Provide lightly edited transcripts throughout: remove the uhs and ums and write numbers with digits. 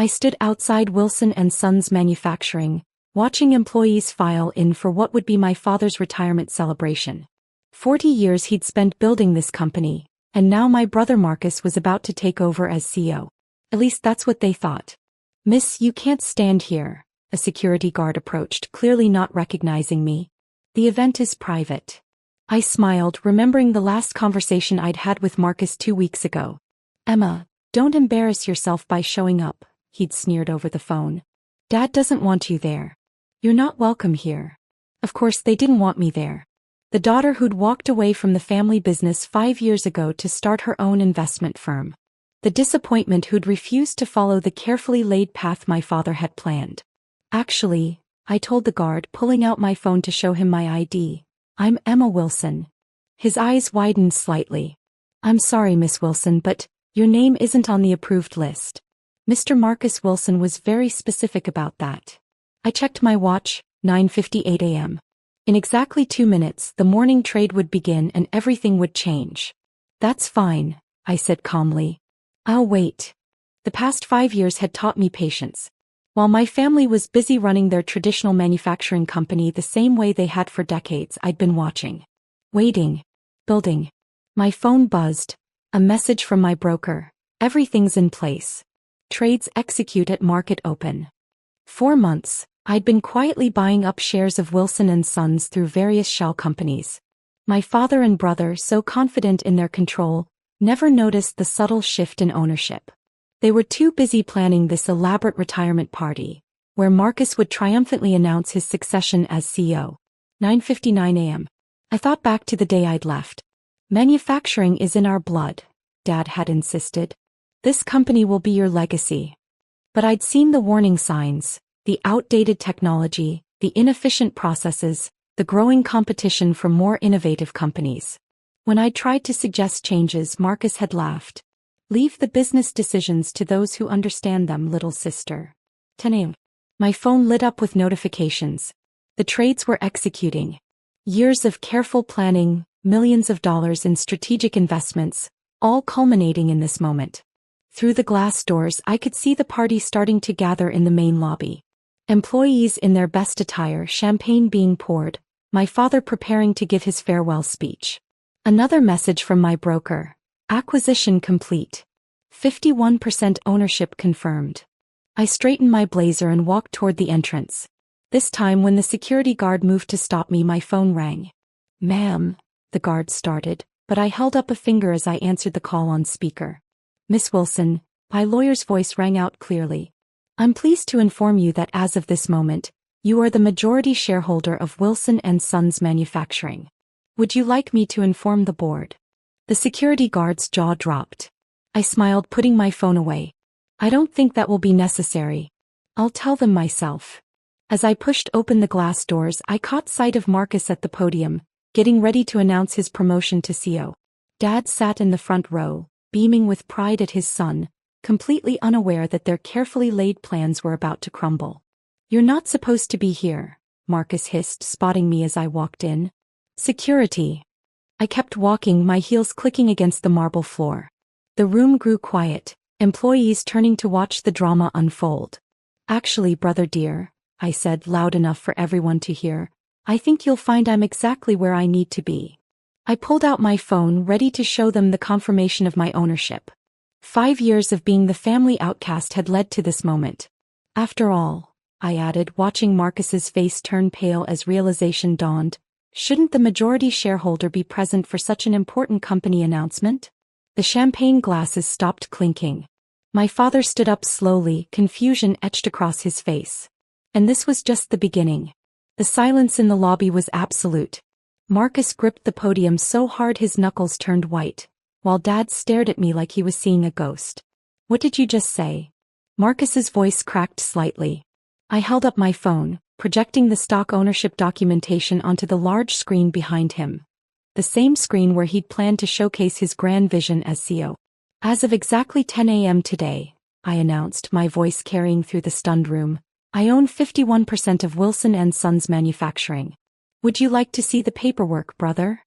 I stood outside Wilson and Sons Manufacturing, watching employees file in for what would be my father's retirement celebration. 40 years he'd spent building this company, and now my brother Marcus was about to take over as CEO. At least that's what they thought. "Miss, you can't stand here," a security guard approached, clearly not recognizing me. "The event is private." I smiled, remembering the last conversation I'd had with Marcus 2 weeks ago. "Emma, don't embarrass yourself by showing up," he'd sneered over the phone. "Dad doesn't want you there. You're not welcome here." Of course they didn't want me there. The daughter who'd walked away from the family business 5 years ago to start her own investment firm. The disappointment who'd refused to follow the carefully laid path my father had planned. "Actually," I told the guard, pulling out my phone to show him my ID, "I'm Emma Wilson." His eyes widened slightly. "I'm sorry, Miss Wilson, but your name isn't on the approved list. Mr. Marcus Wilson was very specific about that." I checked my watch, 9:58 a.m. In exactly 2 minutes, the morning trade would begin and everything would change. "That's fine," I said calmly. "I'll wait." The past 5 years had taught me patience. While my family was busy running their traditional manufacturing company the same way they had for decades, I'd been watching. Waiting. Building. My phone buzzed. A message from my broker. "Everything's in place. Trades execute at market open." 4 months, I'd been quietly buying up shares of Wilson and Sons through various shell companies. My father and brother, so confident in their control, never noticed the subtle shift in ownership. They were too busy planning this elaborate retirement party, where Marcus would triumphantly announce his succession as CEO. 9:59 a.m. I thought back to the day I'd left. "Manufacturing is in our blood," Dad had insisted. "This company will be your legacy." But I'd seen the warning signs, the outdated technology, the inefficient processes, the growing competition from more innovative companies. When I tried to suggest changes, Marcus had laughed. "Leave the business decisions to those who understand them, little sister." 10 a.m. My phone lit up with notifications. The trades were executing. Years of careful planning, millions of dollars in strategic investments, all culminating in this moment. Through the glass doors, I could see the party starting to gather in the main lobby. Employees in their best attire, champagne being poured, my father preparing to give his farewell speech. Another message from my broker. "Acquisition complete. 51% ownership confirmed." I straightened my blazer and walked toward the entrance. This time when the security guard moved to stop me, my phone rang. "Ma'am," the guard started, but I held up a finger as I answered the call on speaker. "Miss Wilson," my lawyer's voice rang out clearly. "I'm pleased to inform you that as of this moment, you are the majority shareholder of Wilson and Sons Manufacturing. Would you like me to inform the board?" The security guard's jaw dropped. I smiled, putting my phone away. "I don't think that will be necessary. I'll tell them myself." As I pushed open the glass doors, I caught sight of Marcus at the podium, getting ready to announce his promotion to CEO. Dad sat in the front row, beaming with pride at his son, completely unaware that their carefully laid plans were about to crumble. "You're not supposed to be here," Marcus hissed, spotting me as I walked in. "Security." I kept walking, my heels clicking against the marble floor. The room grew quiet, employees turning to watch the drama unfold. "Actually, brother dear," I said loud enough for everyone to hear, "I think you'll find I'm exactly where I need to be." I pulled out my phone, ready to show them the confirmation of my ownership. 5 years of being the family outcast had led to this moment. "After all," I added, watching Marcus's face turn pale as realization dawned, "shouldn't the majority shareholder be present for such an important company announcement?" The champagne glasses stopped clinking. My father stood up slowly, confusion etched across his face. And this was just the beginning. The silence in the lobby was absolute. Marcus gripped the podium so hard his knuckles turned white, while Dad stared at me like he was seeing a ghost. "What did you just say?" Marcus's voice cracked slightly. I held up my phone, projecting the stock ownership documentation onto the large screen behind him. The same screen where he'd planned to showcase his grand vision as CEO. "As of exactly 10 a.m. today," I announced, my voice carrying through the stunned room, "I own 51% of Wilson and Sons Manufacturing. Would you like to see the paperwork, brother?"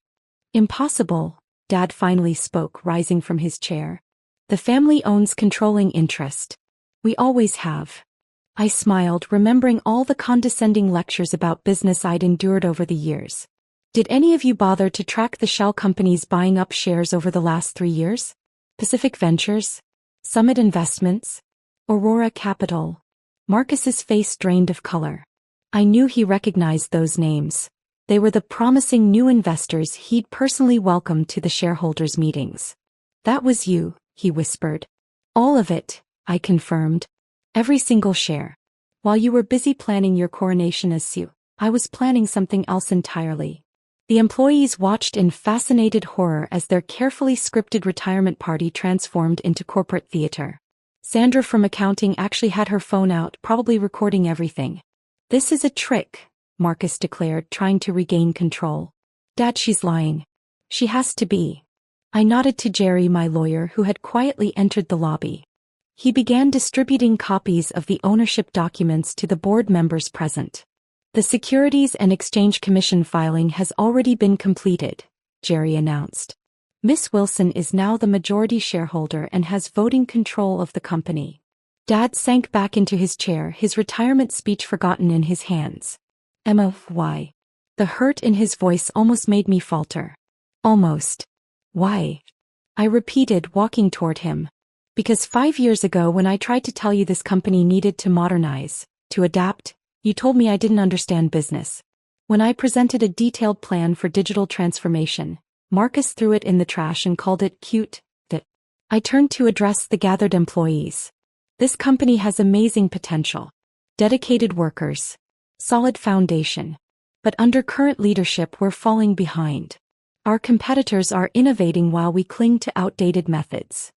"Impossible," Dad finally spoke, rising from his chair. "The family owns controlling interest. We always have. I smiled, remembering all the condescending lectures about business I'd endured over the years. Did any of you bother to track the shell companies buying up shares over the last 3 years? Pacific Ventures? Summit Investments? Aurora Capital? Marcus's face drained of color. I knew he recognized those names. They were the promising new investors he'd personally welcomed to the shareholders' meetings. That was you, he whispered. All of it, I confirmed. Every single share. While you were busy planning your coronation as CEO, I was planning something else entirely. The employees watched in fascinated horror as their carefully scripted retirement party transformed into corporate theater. Sandra from accounting actually had her phone out, probably recording everything. This is a trick, Marcus declared, trying to regain control. Dad, she's lying. She has to be. I nodded to Jerry, my lawyer, who had quietly entered the lobby. He began distributing copies of the ownership documents to the board members present. The Securities and Exchange Commission filing has already been completed, Jerry announced. Miss Wilson is now the majority shareholder and has voting control of the company. Dad sank back into his chair, his retirement speech forgotten in his hands. Emma, why? The hurt in his voice almost made me falter. Almost. Why? I repeated, walking toward him. Because 5 years ago, when I tried to tell you this company needed to modernize, to adapt, you told me I didn't understand business. When I presented a detailed plan for digital transformation, Marcus threw it in the trash and called it cute. I turned to address the gathered employees. This company has amazing potential. Dedicated workers. Solid foundation. But under current leadership, we're falling behind. Our competitors are innovating while we cling to outdated methods.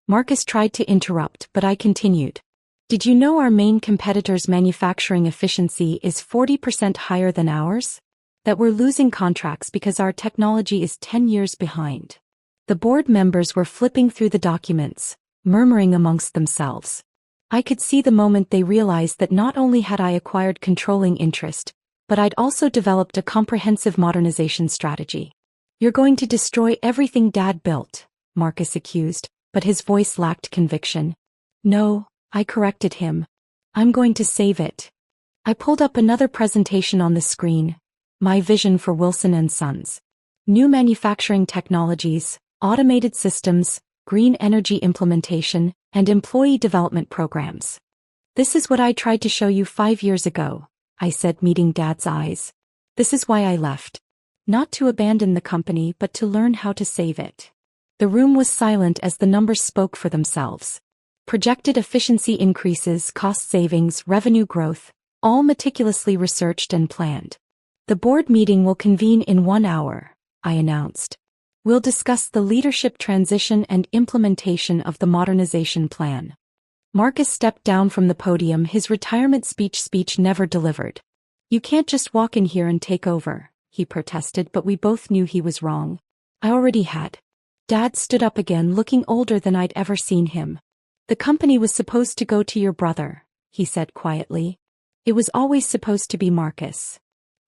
Marcus tried to interrupt, but I continued. Did you know our main competitor's manufacturing efficiency is 40% higher than ours? That we're losing contracts because our technology is 10 years behind. The board members were flipping through the documents, murmuring amongst themselves. I could see the moment they realized that not only had I acquired controlling interest, but I'd also developed a comprehensive modernization strategy. You're going to destroy everything Dad built, Marcus accused, but his voice lacked conviction. No, I corrected him. I'm going to save it. I pulled up another presentation on the screen. My vision for Wilson and Sons. New manufacturing technologies, automated systems, green energy implementation, and employee development programs. This is what I tried to show you 5 years ago, I said, meeting Dad's eyes. This is why I left. Not to abandon the company, but to learn how to save it. The room was silent as the numbers spoke for themselves. Projected efficiency increases, cost savings, revenue growth, all meticulously researched and planned. The board meeting will convene in 1 hour, I announced. We'll discuss the leadership transition and implementation of the modernization plan. Marcus stepped down from the podium, his retirement speech never delivered. You can't just walk in here and take over, he protested, but we both knew he was wrong. I already had. Dad stood up again, looking older than I'd ever seen him. The company was supposed to go to your brother, he said quietly. It was always supposed to be Marcus.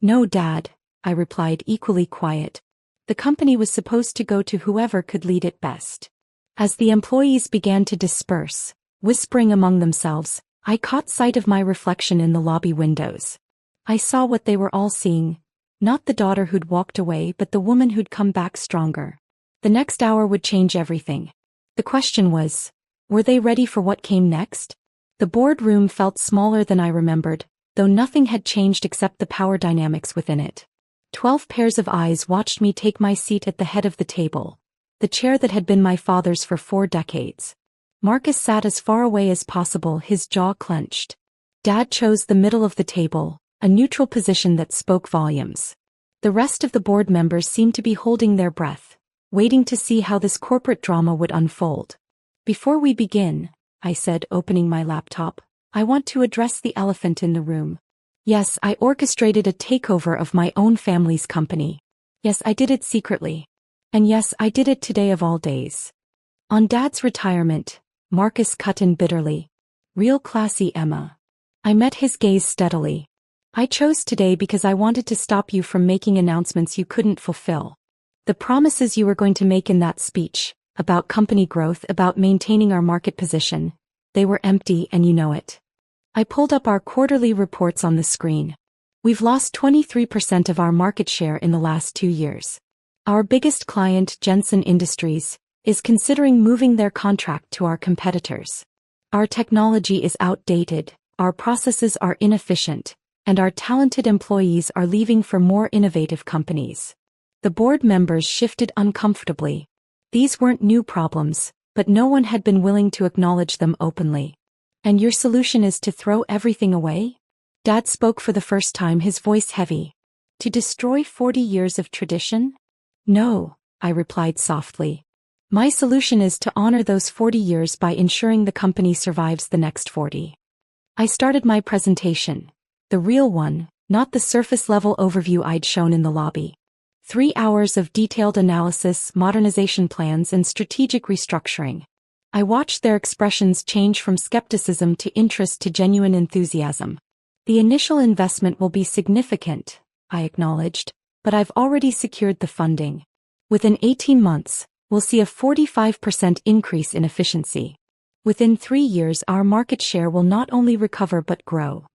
No, Dad, I replied, equally quiet. The company was supposed to go to whoever could lead it best. As the employees began to disperse, whispering among themselves, I caught sight of my reflection in the lobby windows. I saw what they were all seeing. Not the daughter who'd walked away, but the woman who'd come back stronger. The next hour would change everything. The question was, were they ready for what came next? The boardroom felt smaller than I remembered, though nothing had changed except the power dynamics within it. 12 pairs of eyes watched me take my seat at the head of the table, the chair that had been my father's for 4 decades. Marcus sat as far away as possible, his jaw clenched. Dad chose the middle of the table, a neutral position that spoke volumes. The rest of the board members seemed to be holding their breath, waiting to see how this corporate drama would unfold. Before we begin, I said, opening my laptop, I want to address the elephant in the room. Yes, I orchestrated a takeover of my own family's company. Yes, I did it secretly. And yes, I did it today of all days. On Dad's retirement, Marcus cut in bitterly. Real classy, Emma. I met his gaze steadily. I chose today because I wanted to stop you from making announcements you couldn't fulfill. The promises you were going to make in that speech, about company growth, about maintaining our market position, They were empty and you know it. I pulled up our quarterly reports on the screen. We've lost 23% of our market share in the last 2 years. Our biggest client, Jensen Industries, is considering moving their contract to our competitors. Our technology is outdated, our processes are inefficient, and our talented employees are leaving for more innovative companies. The board members shifted uncomfortably. These weren't new problems, but no one had been willing to acknowledge them openly. And your solution is to throw everything away? Dad spoke for the first time, his voice heavy. To destroy 40 years of tradition? No, I replied softly. My solution is to honor those 40 years by ensuring the company survives the next 40. I started my presentation. The real one, not the surface-level overview I'd shown in the lobby. 3 hours of detailed analysis, modernization plans, and strategic restructuring. I watched their expressions change from skepticism to interest to genuine enthusiasm. The initial investment will be significant, I acknowledged, but I've already secured the funding. Within 18 months, we'll see a 45% increase in efficiency. Within 3 years, our market share will not only recover but grow.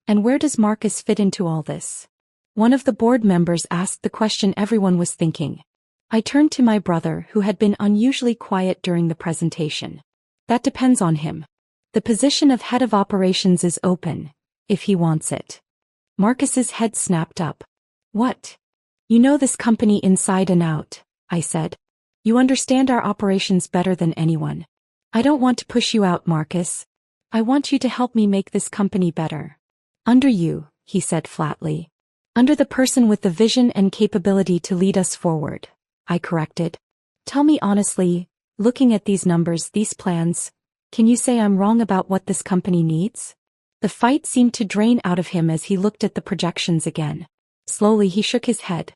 And where does Marcus fit into all this? One of the board members asked the question everyone was thinking. I turned to my brother, who had been unusually quiet during the presentation. That depends on him. The position of head of operations is open, if he wants it. Marcus's head snapped up. What? You know this company inside and out, I said. You understand our operations better than anyone. I don't want to push you out, Marcus. I want you to help me make this company better. Under you, he said flatly. Under the person with the vision and capability to lead us forward, I corrected. Tell me honestly, looking at these numbers, these plans, can you say I'm wrong about what this company needs? The fight seemed to drain out of him as he looked at the projections again. Slowly he shook his head.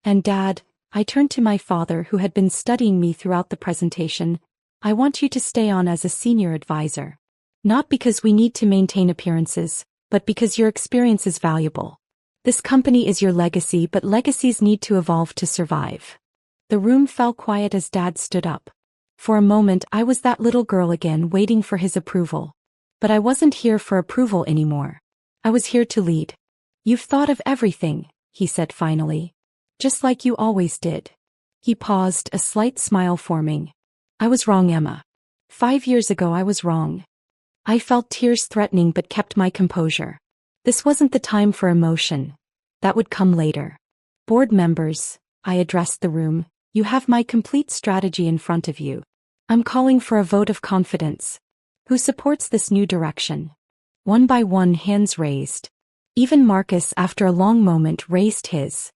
And Dad, I turned to my father, who had been studying me throughout the presentation. I want you to stay on as a senior advisor. Not because we need to maintain appearances, but because your experience is valuable. This company is your legacy, but legacies need to evolve to survive. The room fell quiet as Dad stood up. For a moment I was that little girl again, waiting for his approval. But I wasn't here for approval anymore. I was here to lead. You've thought of everything, he said finally. Just like you always did. He paused, a slight smile forming. I was wrong, Emma. 5 years ago I was wrong. I felt tears threatening but kept my composure. This wasn't the time for emotion. That would come later. Board members, I addressed the room, you have my complete strategy in front of you. I'm calling for a vote of confidence. Who supports this new direction? One by one, hands raised. Even Marcus, after a long moment, raised his.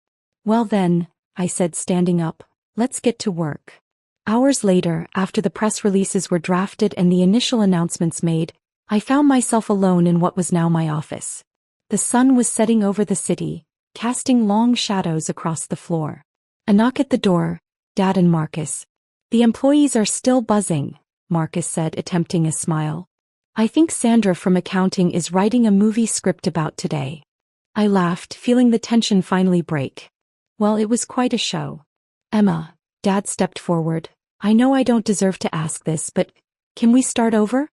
Well then, I said, standing up, let's get to work. Hours later, after the press releases were drafted and the initial announcements made, I found myself alone in what was now my office. The sun was setting over the city, casting long shadows across the floor. A knock at the door. Dad and Marcus. The employees are still buzzing, Marcus said, attempting a smile. I think Sandra from accounting is writing a movie script about today. I laughed, feeling the tension finally break. Well, it was quite a show. Emma, Dad stepped forward. I know I don't deserve to ask this, but can we start over?